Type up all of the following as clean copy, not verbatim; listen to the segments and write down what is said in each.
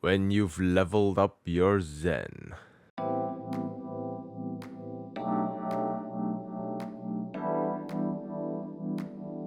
when you've leveled up your Zen.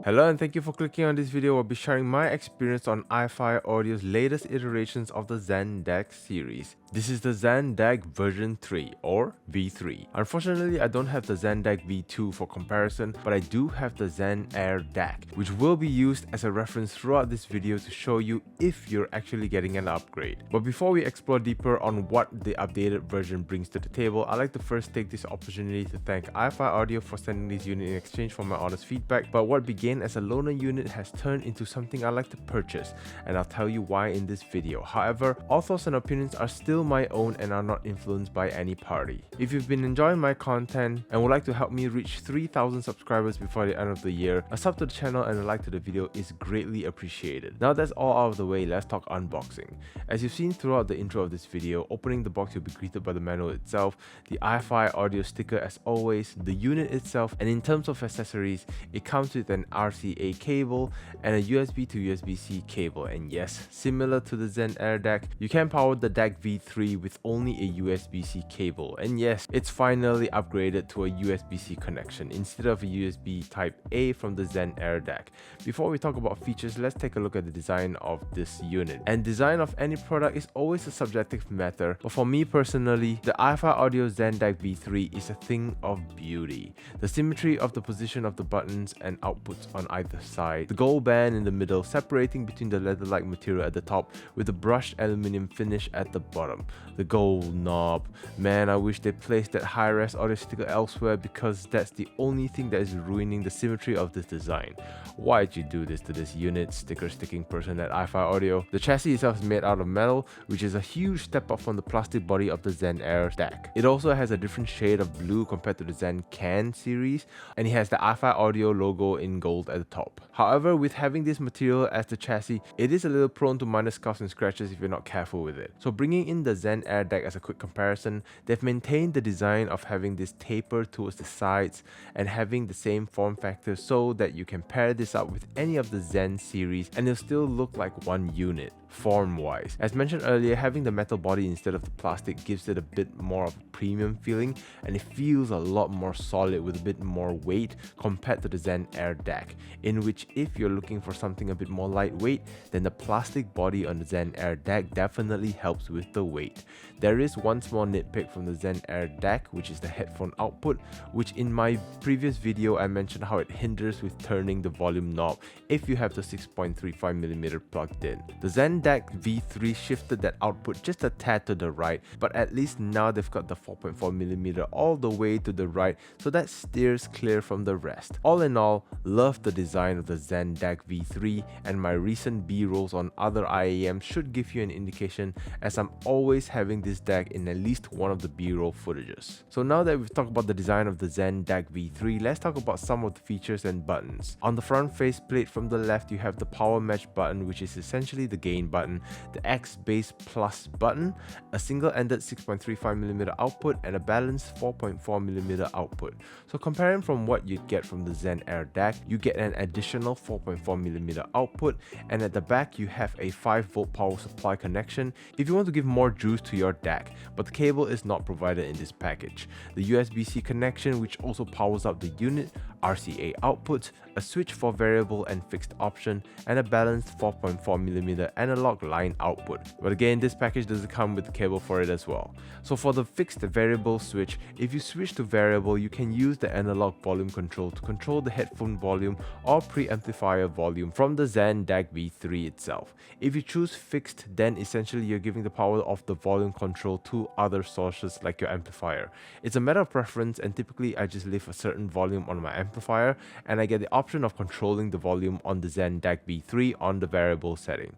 Hello and thank you for clicking on this video. I'll be sharing my experience on iFi Audio's latest iterations of the Zen DAC series. This is the Zen DAC version 3 or V3. Unfortunately, I don't have the Zen DAC V2 for comparison, but I do have the Zen Air DAC, which will be used as a reference throughout this video to show you if you're actually getting an upgrade. But before we explore deeper on what the updated version brings to the table, I'd like to first take this opportunity to thank iFi Audio for sending this unit in exchange for my honest feedback. But what began as a loaner unit has turned into something I like to purchase, and I'll tell you why in this video. However, all thoughts and opinions are still my own and are not influenced by any party. If you've been enjoying my content and would like to help me reach 3,000 subscribers before the end of the year, a sub to the channel and a like to the video is greatly appreciated. Now that's all out of the way, let's talk unboxing. As you've seen throughout the intro of this video, opening the box you'll be greeted by the manual itself, the iFi Audio sticker as always, the unit itself, and in terms of accessories, it comes with an RCA cable and a USB to USB-C cable. And yes, similar to the Zen Air DAC, you can power the DAC V3 with only a USB-C cable. And yes, it's finally upgraded to a USB-C connection instead of a USB Type A from the Zen Air DAC. Before we talk about features, let's take a look at the design of this unit. And design of any product is always a subjective matter, but for me personally, the iFi Audio Zen DAC V3 is a thing of beauty. The symmetry of the position of the buttons and outputs on either side, the gold band in the middle separating between the leather-like material at the top with the brushed aluminium finish at the bottom, the gold knob. Man, I wish they placed that high-res audio sticker elsewhere, because that's the only thing that is ruining the symmetry of this design. Why'd you do this to this unit, sticker sticking person at iFi Audio? The chassis itself is made out of metal, which is a huge step up from the plastic body of the Zen Air DAC. It also has a different shade of blue compared to the Zen Can series, and it has the iFi Audio logo in gold at the top. However, with having this material as the chassis, it is a little prone to minor scuffs and scratches if you're not careful with it. So bringing in the Zen Air DAC as a quick comparison, they've maintained the design of having this taper towards the sides and having the same form factor so that you can pair this up with any of the Zen series and it'll still look like one unit. Form-wise, as mentioned earlier, having the metal body instead of the plastic gives it a bit more of a premium feeling, and it feels a lot more solid with a bit more weight compared to the Zen Air DAC, in which if you're looking for something a bit more lightweight, then the plastic body on the Zen Air DAC definitely helps with the weight. There is one small nitpick from the Zen Air DAC, which is the headphone output, which in my previous video I mentioned how it hinders with turning the volume knob if you have the 6.35mm plugged in. The Zen DAC V3 shifted that output just a tad to the right, but at least now they've got the 4.4mm all the way to the right, so that steers clear from the rest. All in all, love the design of the Zen DAC V3, and my recent B-rolls on other IAMs should give you an indication, as I'm always having this DAC in at least one of the B-roll footages. So now that we've talked about the design of the Zen DAC V3, let's talk about some of the features and buttons. On the front faceplate from the left, you have the power match button, which is essentially the gain button, the X Bass Plus button, a single-ended 6.35mm output, and a balanced 4.4mm output. So comparing from what you'd get from the Zen Air DAC, you get an additional 4.4mm output, and at the back you have a 5V power supply connection if you want to give more juice to your DAC, but the cable is not provided in this package. The USB-C connection, which also powers up the unit, RCA output, a switch for variable and fixed option, and a balanced 4.4mm analog line output. But again, this package doesn't come with the cable for it as well. So for the fixed variable switch, if you switch to variable, you can use the analog volume control to control the headphone volume or preamplifier volume from the Zen DAC V3 itself. If you choose fixed, then essentially you're giving the power of the volume control to other sources like your amplifier. It's a matter of preference, and typically I just leave a certain volume on my amplifier, and I get the option of controlling the volume on the Zen DAC V3 on the variable setting.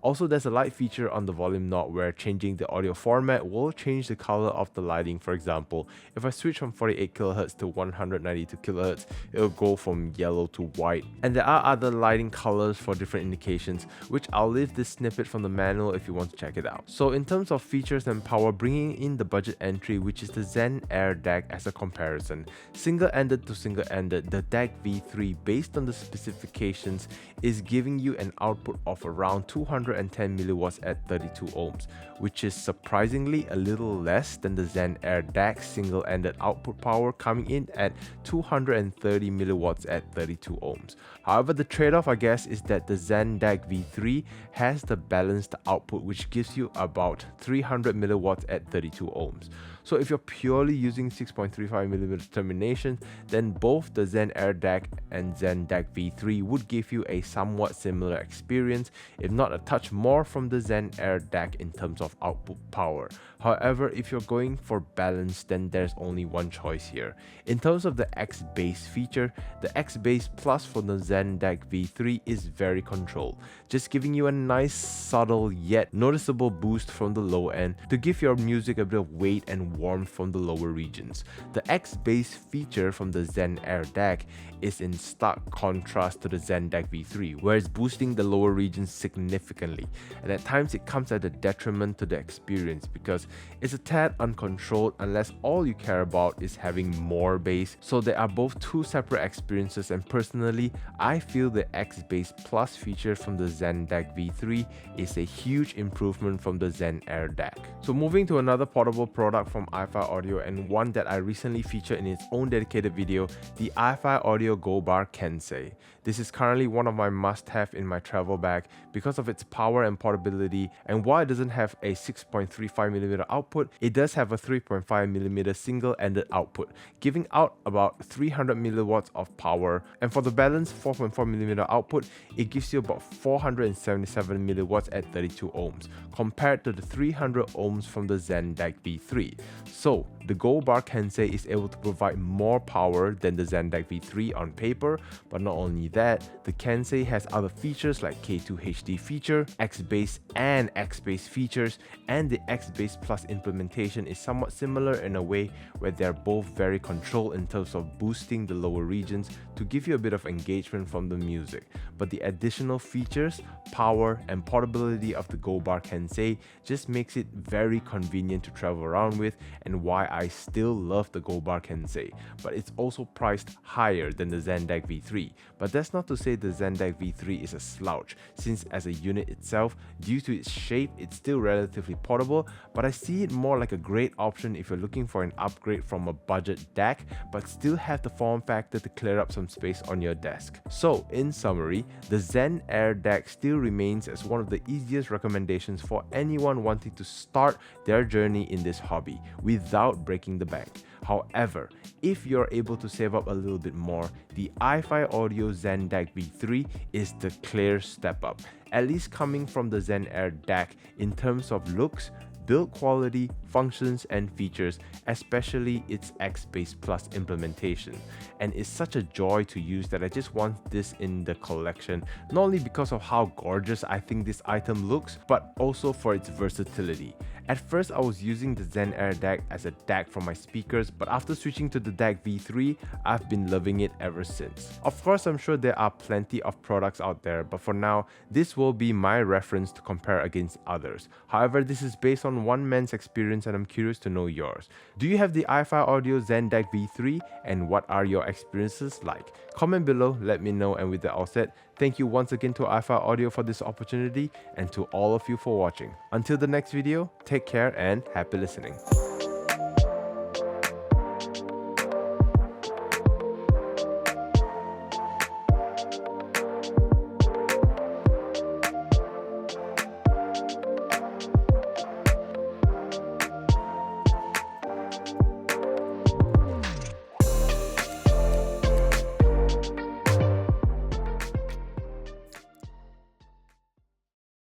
Also, there's a light feature on the volume knob where changing the audio format will change the color of the lighting. For example, if I switch from 48 kHz to 192 kHz, it'll go from yellow to white. And there are other lighting colors for different indications, which I'll leave this snippet from the manual if you want to check it out. So in terms of features and power, bringing in the budget entry, which is the Zen Air DAC as a comparison. Single-ended to single-ended, the DAC V3, based on the specifications, is giving you an output of around 210 milliwatts at 32 ohms, which is surprisingly a little less than the Zen Air DAC single-ended output power, coming in at 230 milliwatts at 32 ohms. However, the trade-off, I guess, is that the Zen DAC V3 has the balanced output, which gives you about 300 milliwatts at 32 ohms. So if you're purely using 6.35mm termination, then both the Zen Air DAC and Zen DAC V3 would give you a somewhat similar experience, if not a touch more from the Zen Air DAC in terms of output power. However, if you're going for balance, then there's only one choice here. In terms of the X-Bass feature, the X-Bass Plus for the Zen DAC V3 is very controlled, just giving you a nice, subtle yet noticeable boost from the low end to give your music a bit of weight and warmth from the lower regions. The X-Bass feature from the Zen Air DAC is in stark contrast to the Zen DAC V3, where it's boosting the lower regions significantly, and at times it comes at a detriment to the experience because it's a tad uncontrolled unless all you care about is having more bass. So there are both two separate experiences, and personally I feel the X-Bass Plus feature from the Zen DAC V3 is a huge improvement from the Zen Air DAC. So moving to another portable product from iFi Audio, and one that I recently featured in its own dedicated video, the iFi Audio Go Bar Kensei. This is currently one of my must-have in my travel bag because of its power and portability, and while it doesn't have a 6.35mm output, it does have a 3.5mm single-ended output, giving out about 300 milliwatts of power, and for the balanced 4.4mm output, it gives you about 477 milliwatts at 32 ohms, compared to the 300 ohms from the Zen DAC V3. So the Go Bar Kensei is able to provide more power than the Zen DAC V3 on paper, but not only that, the Kensei has other features like K2 HD feature, X-Bass and X-Bass features, and the X-Bass Plus implementation is somewhat similar in a way where they're both very controlled in terms of boosting the lower regions to give you a bit of engagement from the music. But the additional features, power and portability of the Go Bar Kensei just makes it very convenient to travel around with, and why I still love the Go Bar Kensei. But it's also priced higher than the Zen DAC V3. But that's not to say the Zen DAC V3 is a slouch, since as a unit itself, due to its shape, it's still relatively portable, but I see it more like a great option if you're looking for an upgrade from a budget DAC, but still have the form factor to clear up some space on your desk. So in summary, the Zen Air DAC still remains as one of the easiest recommendations for anyone wanting to start their journey in this hobby without breaking the bank. However, if you're able to save up a little bit more, the iFi Audio Zen DAC V3 is the clear step up, at least coming from the Zen Air DAC in terms of looks, build quality, functions and features, especially its X-Bass Plus implementation. And it's such a joy to use that I just want this in the collection, not only because of how gorgeous I think this item looks, but also for its versatility. At first, I was using the Zen Air DAC as a DAC for my speakers, but after switching to the DAC V3, I've been loving it ever since. Of course, I'm sure there are plenty of products out there, but for now, this will be my reference to compare against others. However, this is based on one man's experience and I'm curious to know yours. Do you have the iFi Audio Zen DAC V3, and what are your experiences like? Comment below, let me know, and with that all said, thank you once again to iFi Audio for this opportunity, and to all of you for watching. Until the next video, take care and happy listening.